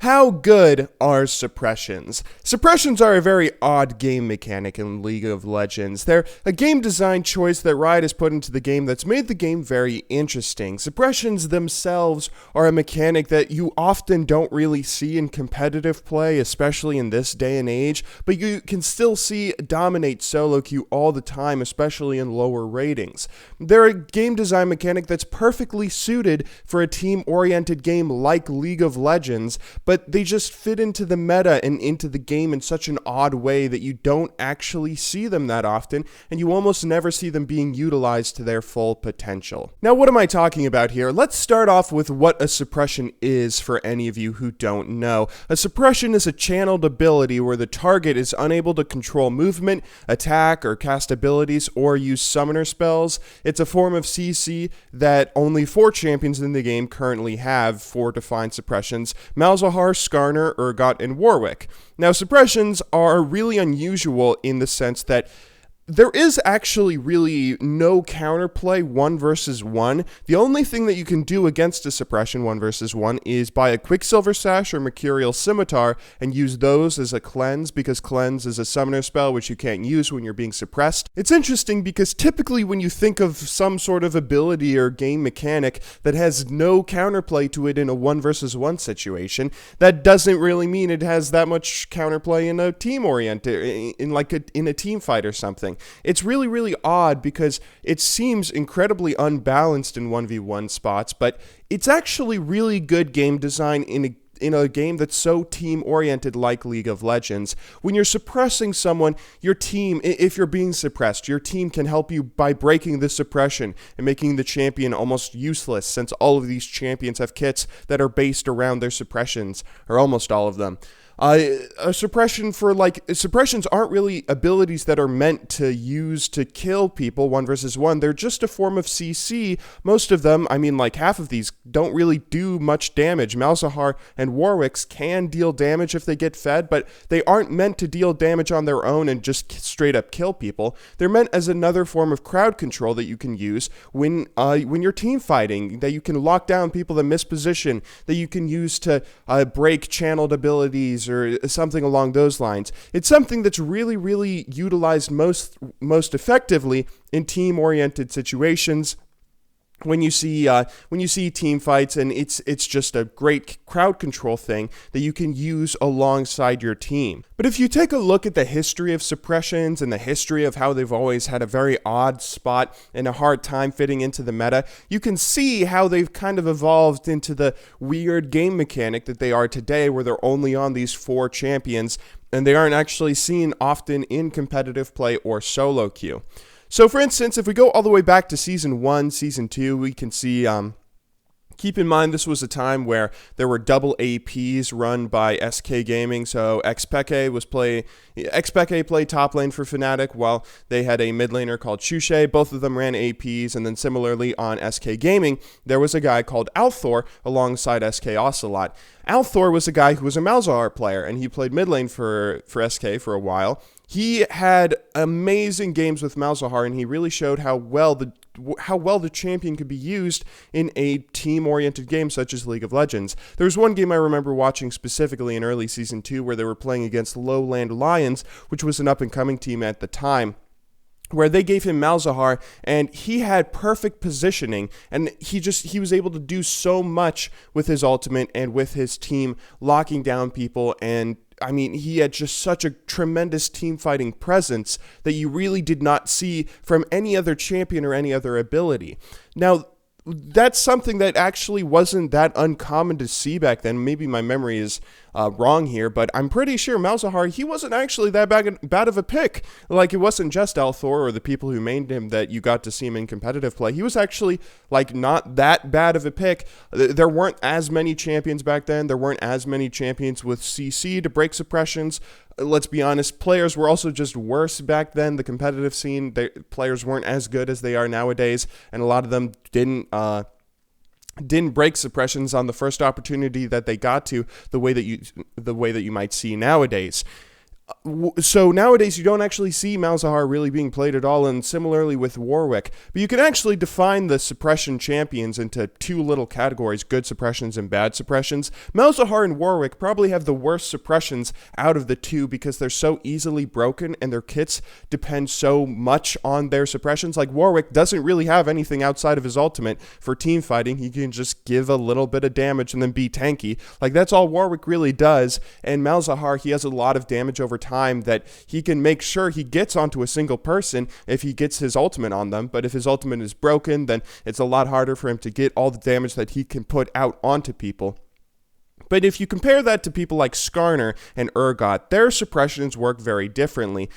How good are suppressions? Suppressions are a very odd game mechanic in League of Legends. They're a game design choice that Riot has put into the game that's made the game very interesting. Suppressions themselves are a mechanic that you often don't really see in competitive play, especially in this day and age, but you can still see dominate solo queue all the time, especially in lower ratings. They're a game design mechanic that's perfectly suited for a team-oriented game like League of Legends, but they just fit into the meta and into the game in such an odd way that you don't actually see them that often, and you almost never see them being utilized to their full potential. Now, what am I talking about here? Let's start off with what a suppression is for any of you who don't know. A suppression is a channeled ability where the target is unable to control movement, attack, or cast abilities, or use summoner spells. It's a form of CC that only 4 champions in the game currently have 4 defined suppressions: Malzahar, Skarner, Urgot, and Warwick. Now, suppressions are really unusual in the sense that there is actually really no counterplay 1 versus 1. The only thing that you can do against a suppression 1 versus 1 is buy a Quicksilver Sash or Mercurial Scimitar and use those as a cleanse, because cleanse is a summoner spell which you can't use when you're being suppressed. It's interesting because typically when you think of some sort of ability or game mechanic that has no counterplay to it in a 1 versus 1 situation, that doesn't really mean it has that much counterplay in a team-oriented, in a team fight or something. It's really, really odd because it seems incredibly unbalanced in 1v1 spots, but it's actually really good game design in a game that's so team-oriented like League of Legends. When you're suppressing someone, your team, if you're being suppressed, your team can help you by breaking the suppression and making the champion almost useless, since all of these champions have kits that are based around their suppressions, or almost all of them. Suppressions aren't really abilities that are meant to use to kill people 1 versus 1. They're just a form of CC. Most of them, half of these, don't really do much damage. Malzahar and Warwick's can deal damage if they get fed, but they aren't meant to deal damage on their own and just straight up kill people. They're meant as another form of crowd control that you can use when you're team fighting, that you can lock down people that misposition, that you can use to break channeled abilities or something along those lines. It's something that's really, really utilized most effectively in team-oriented situations. When you see team fights, and it's just a great crowd control thing that you can use alongside your team. But if you take a look at the history of suppressions and the history of how they've always had a very odd spot and a hard time fitting into the meta, you can see how they've kind of evolved into the weird game mechanic that they are today, where they're only on these 4 champions and they aren't actually seen often in competitive play or solo queue. So, for instance, if we go all the way back to Season 1, Season 2, we can see, keep in mind this was a time where there were double APs run by SK Gaming, so Xpeke played top lane for Fnatic, while they had a mid laner called Chushe. Both of them ran APs, and then similarly on SK Gaming, there was a guy called Althor alongside SK Ocelot. Althor was a guy who was a Malzahar player, and he played mid lane for SK for a while. He had amazing games with Malzahar, and he really showed how well the champion could be used in a team-oriented game such as League of Legends. There was one game I remember watching specifically in early Season 2 where they were playing against Lowland Lions, which was an up-and-coming team at the time, where they gave him Malzahar, and he had perfect positioning, and he was able to do so much with his ultimate and with his team locking down people, and he had just such a tremendous team fighting presence that you really did not see from any other champion or any other ability. Now, that's something that actually wasn't that uncommon to see back then. Maybe my memory is wrong here, but I'm pretty sure Malzahar, he wasn't actually that bad of a pick. Like, it wasn't just Althor or the people who mained him that you got to see him in competitive play. He was actually, not that bad of a pick. There weren't as many champions back then. There weren't as many champions with CC to break suppressions. Let's be honest, players were also just worse back then. The competitive scene, players weren't as good as they are nowadays, and a lot of them didn't break suppressions on the first opportunity that they got to, the way that you might see nowadays. So nowadays you don't actually see Malzahar really being played at all, and similarly with Warwick. But you can actually define the suppression champions into two little categories: good suppressions and bad suppressions. Malzahar and Warwick probably have the worst suppressions out of the two because they're so easily broken and their kits depend so much on their suppressions. Like Warwick doesn't really have anything outside of his ultimate for team fighting. He can just give a little bit of damage and then be tanky. Like that's all Warwick really does. And Malzahar, he has a lot of damage over time that he can make sure he gets onto a single person if he gets his ultimate on them. But if his ultimate is broken, then it's a lot harder for him to get all the damage that he can put out onto people. But if you compare that to people like Skarner and Urgot, their suppressions work very differently.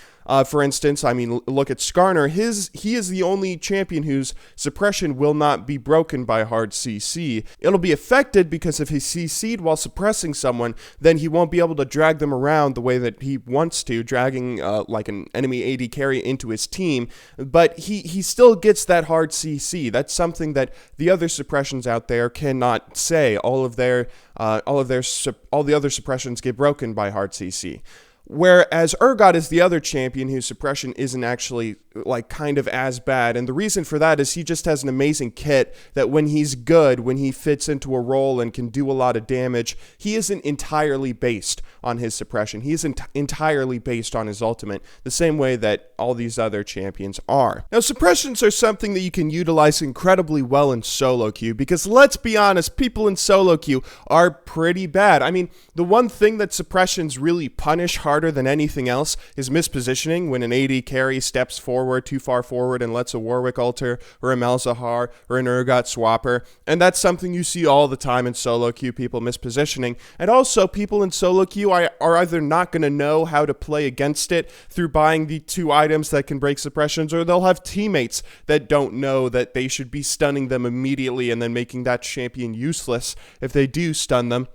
For instance, look at Skarner. He is the only champion whose suppression will not be broken by hard CC. It'll be affected because if he's CC'd while suppressing someone, then he won't be able to drag them around the way that he wants to, dragging like an enemy AD carry into his team. But he still gets that hard CC. That's something that the other suppressions out there cannot say. All the other suppressions get broken by hard CC. Whereas Urgot is the other champion whose suppression isn't actually like kind of as bad. And the reason for that is he just has an amazing kit that when he's good, when he fits into a role and can do a lot of damage, he isn't entirely based on his suppression. He isn't entirely based on his ultimate, the same way that all these other champions are. Now, suppressions are something that you can utilize incredibly well in solo queue because let's be honest, people in solo queue are pretty bad. I mean, the one thing that suppressions really punish harder than anything else is mispositioning when an AD carry steps too far forward and lets a Warwick alter or a Malzahar or an Urgot swapper. And that's something you see all the time in solo queue, people mispositioning. And also people in solo queue are either not going to know how to play against it through buying the two items that can break suppressions, or they'll have teammates that don't know that they should be stunning them immediately and then making that champion useless if they do stun them.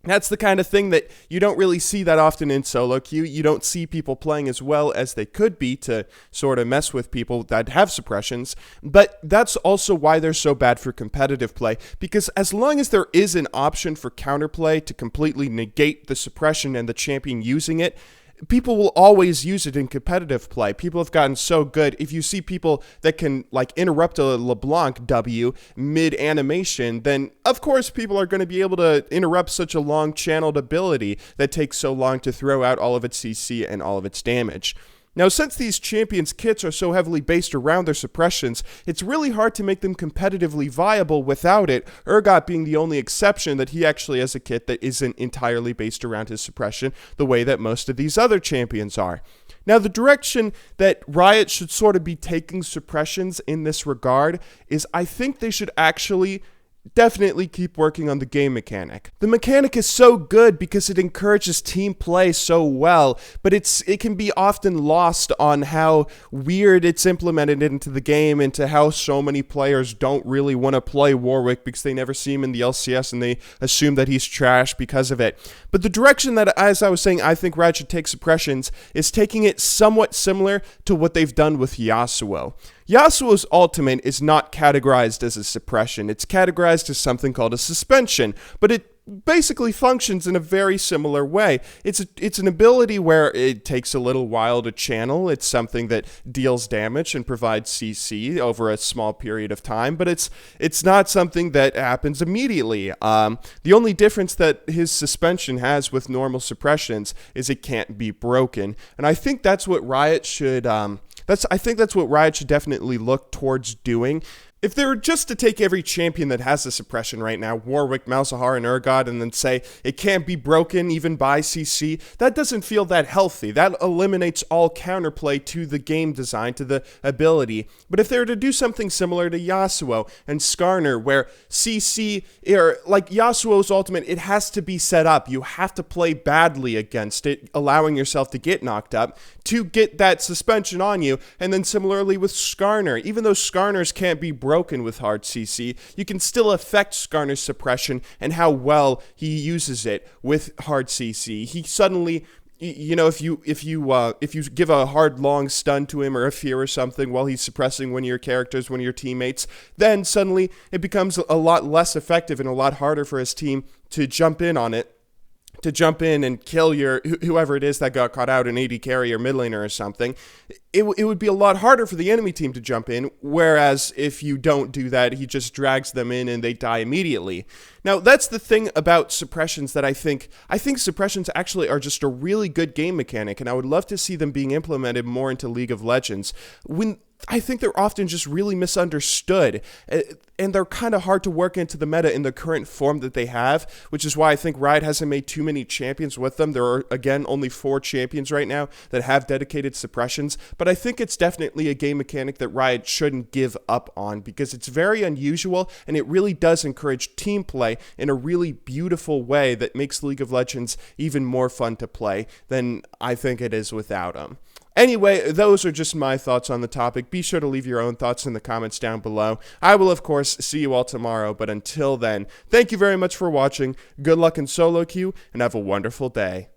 That's the kind of thing that you don't really see that often in solo queue. You don't see people playing as well as they could be to sort of mess with people that have suppressions. But that's also why they're so bad for competitive play, because as long as there is an option for counterplay to completely negate the suppression and the champion using it, people will always use it in competitive play. People have gotten so good. If you see people that can like interrupt a LeBlanc W mid-animation, then of course people are going to be able to interrupt such a long channeled ability that takes so long to throw out all of its CC and all of its damage. Now, since these champions' kits are so heavily based around their suppressions, it's really hard to make them competitively viable without it, Urgot being the only exception that he actually has a kit that isn't entirely based around his suppression the way that most of these other champions are. Now, the direction that Riot should sort of be taking suppressions in this regard is I think they should actually definitely keep working on the game mechanic. The mechanic is so good because it encourages team play so well, but it can be often lost on how weird it's implemented into the game, into how so many players don't really want to play Warwick because they never see him in the LCS and they assume that he's trash because of it. But the direction that, as I was saying, I think Riot should take suppressions is taking it somewhat similar to what they've done with Yasuo. Yasuo's ultimate is not categorized as a suppression. It's categorized as something called a suspension, but it basically functions in a very similar way. It's an ability where it takes a little while to channel. It's something that deals damage and provides CC over a small period of time, but it's not something that happens immediately. The only difference that his suspension has with normal suppressions is it can't be broken, and I think that's what Riot should that's what Riot should definitely look towards doing. If they were just to take every champion that has a suppression right now, Warwick, Malzahar, and Urgot, and then say it can't be broken even by CC, that doesn't feel that healthy. That eliminates all counterplay to the game design, to the ability. But if they were to do something similar to Yasuo and Skarner, where CC, or like Yasuo's ultimate, it has to be set up. You have to play badly against it, allowing yourself to get knocked up to get that suspension on you. And then similarly with Skarner, even though Skarner's can't be broken with hard CC, you can still affect Skarner's suppression and how well he uses it with hard CC. He suddenly, you know, if you give a hard long stun to him or a fear or something while he's suppressing one of your characters, one of your teammates, then suddenly it becomes a lot less effective and a lot harder for his team to jump in on it to jump in and kill your whoever it is that got caught out, an AD carry or mid laner or something, it would be a lot harder for the enemy team to jump in, whereas if you don't do that, he just drags them in and they die immediately. Now, that's the thing about suppressions that I think suppressions actually are just a really good game mechanic, and I would love to see them being implemented more into League of Legends. I think they're often just really misunderstood, and they're kind of hard to work into the meta in the current form that they have, which is why I think Riot hasn't made too many champions with them. There are, again, only 4 champions right now that have dedicated suppressions, but I think it's definitely a game mechanic that Riot shouldn't give up on, because it's very unusual, and it really does encourage team play in a really beautiful way that makes League of Legends even more fun to play than I think it is without them. Anyway, those are just my thoughts on the topic. Be sure to leave your own thoughts in the comments down below. I will, of course, see you all tomorrow, but until then, thank you very much for watching. Good luck in solo queue, and have a wonderful day.